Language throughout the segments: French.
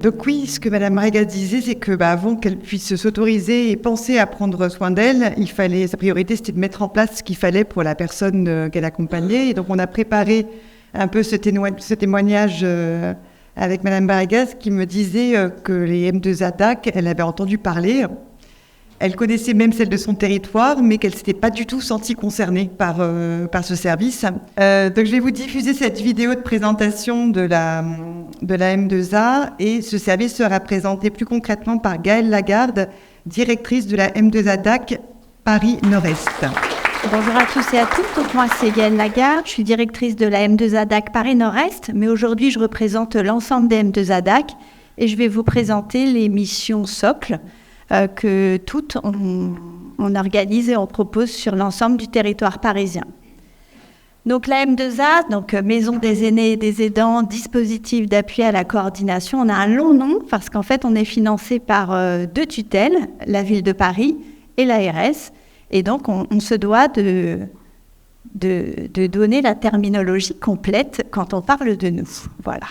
Donc oui, ce que Madame Marégas disait, c'est que avant qu'elle puisse s'autoriser et penser à prendre soin d'elle, sa priorité c'était de mettre en place ce qu'il fallait pour la personne qu'elle accompagnait. Et donc on a préparé un peu ce témoignage avec Madame Marégas qui me disait que les M2A DAC, elle avait entendu parler. Elle connaissait même celle de son territoire, mais qu'elle ne s'était pas du tout sentie concernée par ce service. Donc je vais vous diffuser cette vidéo de présentation de la M2A, et ce service sera présenté plus concrètement par Gaëlle Lagarde, directrice de la M2A DAC Paris Nord-Est. Bonjour à tous et à toutes, donc moi c'est Gaëlle Lagarde, je suis directrice de la M2A DAC Paris Nord-Est, mais aujourd'hui je représente l'ensemble des M2A DAC et je vais vous présenter les missions socles que toutes on organise et on propose sur l'ensemble du territoire parisien. Donc la M2A, donc Maison des aînés et des aidants, dispositif d'appui à la coordination, on a un long nom parce qu'en fait on est financé par deux tutelles, la ville de Paris et l'ARS, et donc on se doit de donner la terminologie complète quand on parle de nous. Voilà.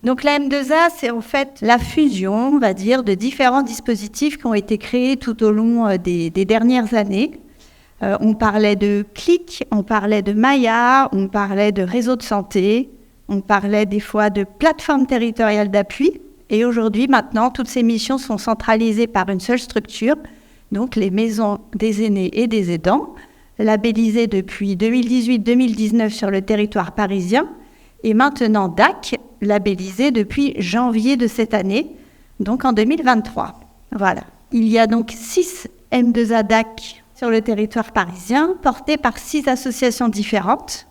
Donc la M2A, c'est en fait la fusion, on va dire, de différents dispositifs qui ont été créés tout au long des dernières années. On parlait de CLIC, on parlait de Maya, on parlait de réseau de santé, on parlait des fois de plateforme territoriale d'appui. Et aujourd'hui, maintenant, toutes ces missions sont centralisées par une seule structure, donc les maisons des aînés et des aidants, labellisées depuis 2018-2019 sur le territoire parisien, et maintenant DAC, labellisé depuis janvier de cette année, donc en 2023. Voilà. Il y a donc 6 M2A DAC sur le territoire parisien, portés par 6 associations différentes,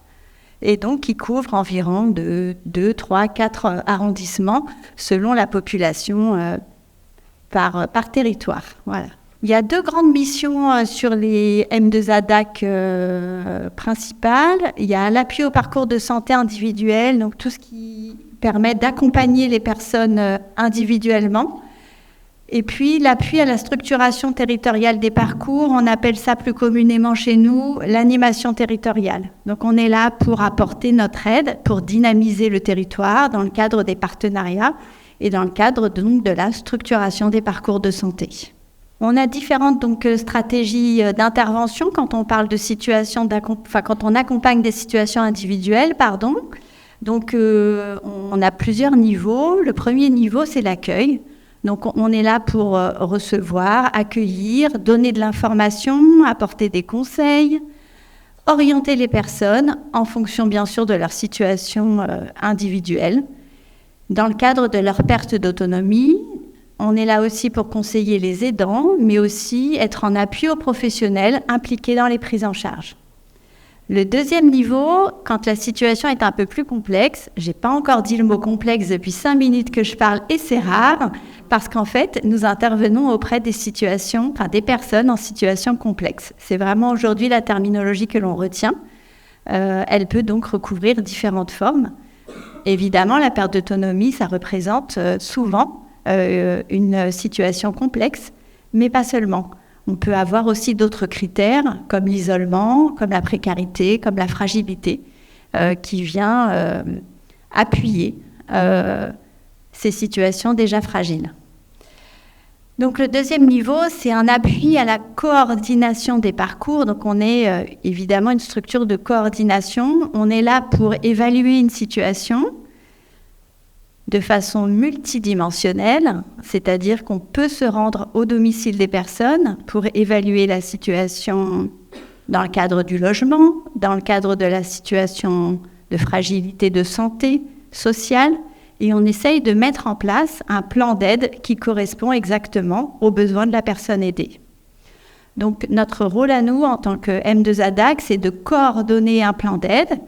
et donc qui couvrent environ de 2, 3, 4 arrondissements, selon la population par territoire. Voilà. Il y a 2 grandes missions sur les M2A DAC principales. Il y a l'appui au parcours de santé individuel, donc tout ce qui permet d'accompagner les personnes individuellement. Et puis l'appui à la structuration territoriale des parcours, on appelle ça plus communément chez nous l'animation territoriale. Donc on est là pour apporter notre aide, pour dynamiser le territoire dans le cadre des partenariats et dans le cadre donc de la structuration des parcours de santé. On a différentes stratégies d'intervention quand on parle de situations quand on accompagne des situations individuelles, Donc on a plusieurs niveaux. Le premier niveau, c'est l'accueil. Donc on est là pour recevoir, accueillir, donner de l'information, apporter des conseils, orienter les personnes en fonction bien sûr de leur situation individuelle. Dans le cadre de leur perte d'autonomie, on est là aussi pour conseiller les aidants, mais aussi être en appui aux professionnels impliqués dans les prises en charge. Le deuxième niveau, quand la situation est un peu plus complexe, j'ai pas encore dit le mot complexe depuis 5 minutes que je parle, et c'est rare, parce qu'en fait, nous intervenons auprès des personnes en situation complexe. C'est vraiment aujourd'hui la terminologie que l'on retient. Elle peut donc recouvrir différentes formes. Évidemment, la perte d'autonomie, ça représente souvent une situation complexe, mais pas seulement. On peut avoir aussi d'autres critères, comme l'isolement, comme la précarité, comme la fragilité, qui vient appuyer ces situations déjà fragiles. Donc le deuxième niveau, c'est un appui à la coordination des parcours. Donc on est évidemment une structure de coordination. On est là pour évaluer une situation de façon multidimensionnelle, c'est-à-dire qu'on peut se rendre au domicile des personnes pour évaluer la situation dans le cadre du logement, dans le cadre de la situation de fragilité de santé sociale, et on essaye de mettre en place un plan d'aide qui correspond exactement aux besoins de la personne aidée. Donc notre rôle à nous en tant que M2A DAC, c'est de coordonner un plan d'aide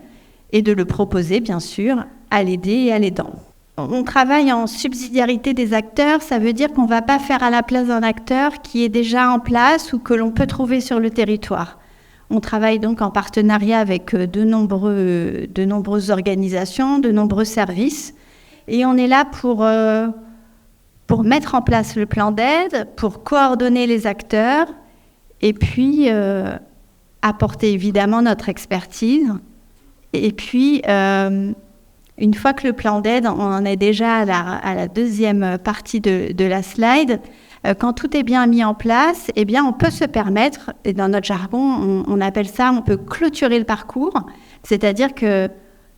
et de le proposer bien sûr à l'aidé et à l'aidant. On travaille en subsidiarité des acteurs, ça veut dire qu'on ne va pas faire à la place d'un acteur qui est déjà en place ou que l'on peut trouver sur le territoire. On travaille donc en partenariat avec de nombreuses organisations, de nombreux services, et on est là pour mettre en place le plan d'aide, pour coordonner les acteurs, et puis apporter évidemment notre expertise, et puis une fois que le plan d'aide, on en est déjà à la deuxième partie de la slide, quand tout est bien mis en place, eh bien, on peut se permettre, et dans notre jargon, on appelle ça, on peut clôturer le parcours, c'est-à-dire que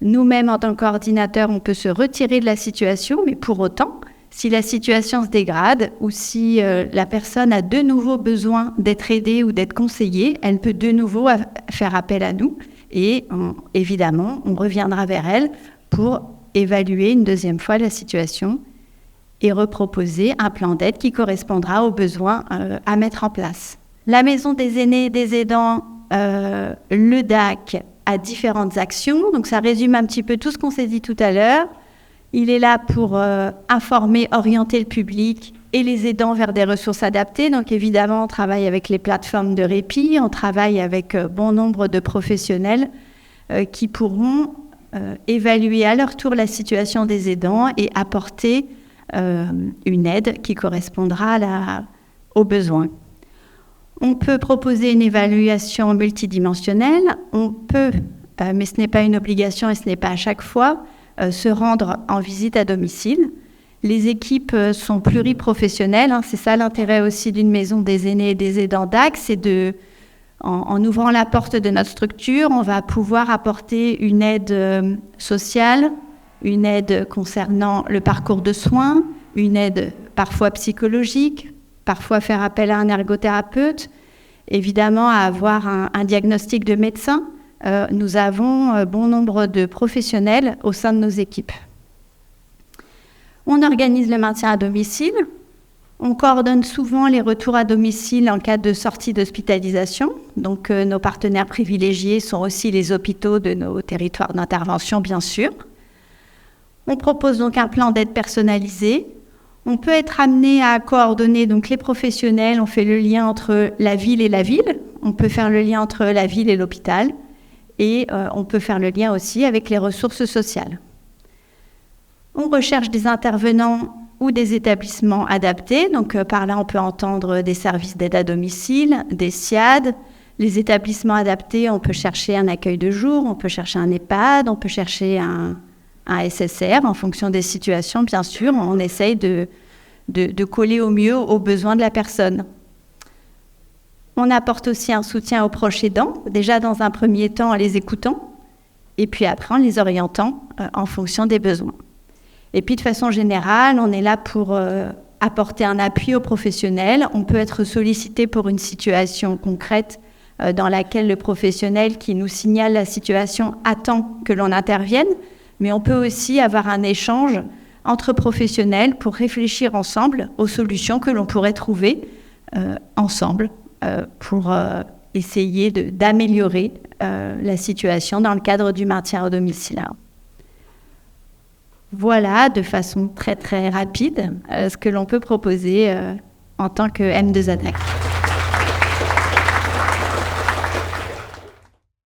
nous-mêmes, en tant que coordinateurs, on peut se retirer de la situation, mais pour autant, si la situation se dégrade ou si la personne a de nouveau besoin d'être aidée ou d'être conseillée, elle peut de nouveau faire appel à nous et évidemment, on reviendra vers elle pour évaluer une deuxième fois la situation et reproposer un plan d'aide qui correspondra aux besoins à mettre en place. La Maison des aînés et des aidants, le DAC, a différentes actions. Donc ça résume un petit peu tout ce qu'on s'est dit tout à l'heure. Il est là pour informer, orienter le public et les aidants vers des ressources adaptées. Donc évidemment, on travaille avec les plateformes de répit, on travaille avec bon nombre de professionnels qui pourront évaluer à leur tour la situation des aidants et apporter une aide qui correspondra aux besoins. On peut proposer une évaluation multidimensionnelle, on peut, mais ce n'est pas une obligation et ce n'est pas à chaque fois, se rendre en visite à domicile. Les équipes sont pluriprofessionnelles, c'est ça l'intérêt aussi d'une maison des aînés et des aidants DAC, c'est en ouvrant la porte de notre structure, on va pouvoir apporter une aide sociale, une aide concernant le parcours de soins, une aide parfois psychologique, parfois faire appel à un ergothérapeute, évidemment à avoir un diagnostic de médecin. Nous avons bon nombre de professionnels au sein de nos équipes. On organise le maintien à domicile. On coordonne souvent les retours à domicile en cas de sortie d'hospitalisation. Donc nos partenaires privilégiés sont aussi les hôpitaux de nos territoires d'intervention, bien sûr. On propose donc un plan d'aide personnalisé. On peut être amené à coordonner donc les professionnels. On fait le lien entre la ville et la ville. On peut faire le lien entre la ville et l'hôpital. Et on peut faire le lien aussi avec les ressources sociales. On recherche des intervenants ou des établissements adaptés. Donc par là, on peut entendre des services d'aide à domicile, des SIAD. Les établissements adaptés, on peut chercher un accueil de jour, on peut chercher un EHPAD, on peut chercher un SSR en fonction des situations, bien sûr. On essaye de coller au mieux aux besoins de la personne. On apporte aussi un soutien aux proches aidants, déjà dans un premier temps en les écoutant, et puis après en les orientant en fonction des besoins. Et puis de façon générale, on est là pour apporter un appui aux professionnels. On peut être sollicité pour une situation concrète dans laquelle le professionnel qui nous signale la situation attend que l'on intervienne, mais on peut aussi avoir un échange entre professionnels pour réfléchir ensemble aux solutions que l'on pourrait trouver ensemble pour essayer d'améliorer la situation dans le cadre du maintien au domicile. Voilà, de façon très très rapide, ce que l'on peut proposer en tant que M2ADAC.